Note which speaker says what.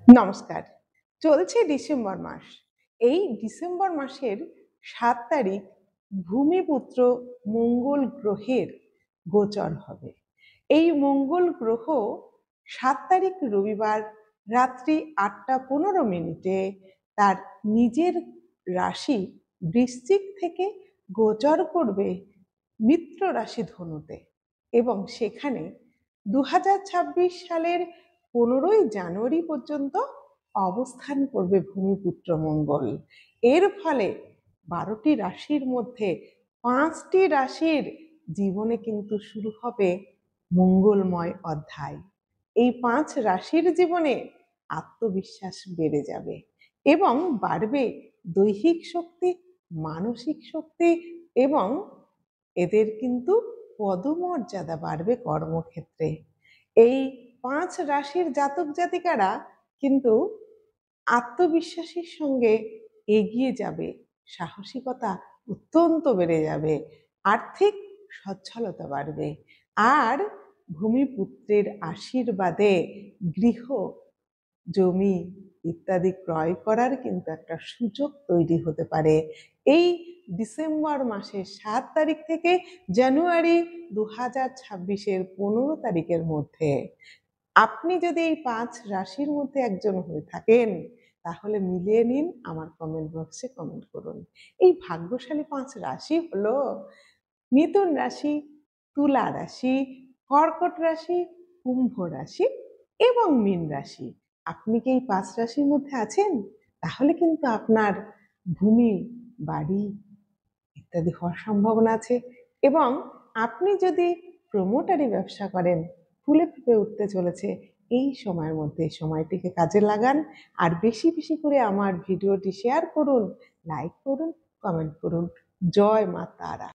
Speaker 1: নমস্কার। চলছে ডিসেম্বর মাস। এই ডিসেম্বর মাসের ৭ তারিখ ভূমিপুত্র মঙ্গল গ্রহের গোচর হবে। এই মঙ্গল গ্রহ ৭ তারিখ রবিবার রাত্রি ৮টা ১৫ তার নিজের রাশি বৃশ্চিক থেকে গোচর করবে মিত্র রাশি ধনুতে এবং সেখানে ২০২৬ সালের ১৫ই জানুয়ারি পর্যন্ত অবস্থান করবে ভূমিপুত্র মঙ্গল। এর ফলে ১২টি রাশির মধ্যে ৫টি রাশির জীবনে কিন্তু শুরু হবে মঙ্গলময় অধ্যায়। এই ৫ রাশির জীবনে আত্মবিশ্বাস বেড়ে যাবে এবং বাড়বে দৈহিক শক্তি, মানসিক শক্তি এবং এদের কিন্তু পদমর্যাদা বাড়বে কর্মক্ষেত্রে। এই ৫ রাশির জাতক জাতিকারা কিন্তু আত্মবিশ্বাসের সঙ্গে এগিয়ে যাবে, সাহসিকতা অত্যন্ত বেড়ে যাবে, আর্থিক সচ্ছলতা বাড়বে আর ভূমিপুত্রের আশীর্বাদে গৃহ, জমি ইত্যাদি ক্রয় করার কিন্তু একটা সুযোগ তৈরি হতে পারে। এই ডিসেম্বর মাসের ৭ তারিখ থেকে জানুয়ারি ২০২৬-এর ১৫ তারিখের মধ্যে আপনি যদি এই ৫ রাশির মধ্যে একজন হয়ে থাকেন তাহলে মিলিয়ে নিন, আমার কমেন্ট বক্সে কমেন্ট করুন। এই ভাগ্যশালী ৫ রাশি হলো মিথুন রাশি, তুলা রাশি, কর্কট রাশি, কুম্ভ রাশি এবং মীন রাশি। আপনি কি এই ৫ রাশির মধ্যে আছেন? তাহলে কিন্তু আপনার ভূমি, বাড়ি ইত্যাদি হওয়ার সম্ভাবনা আছে এবং আপনি যদি প্রমোটারি ব্যবসা করেন, ফুলে ফেঁপে উঠতে চলেছে এই সময়ের মধ্যে। সময়টিকে কাজে লাগান আর বেশি বেশি করে আমার ভিডিওটি শেয়ার করুন, লাইক করুন, কমেন্ট করুন। জয় মা তারা।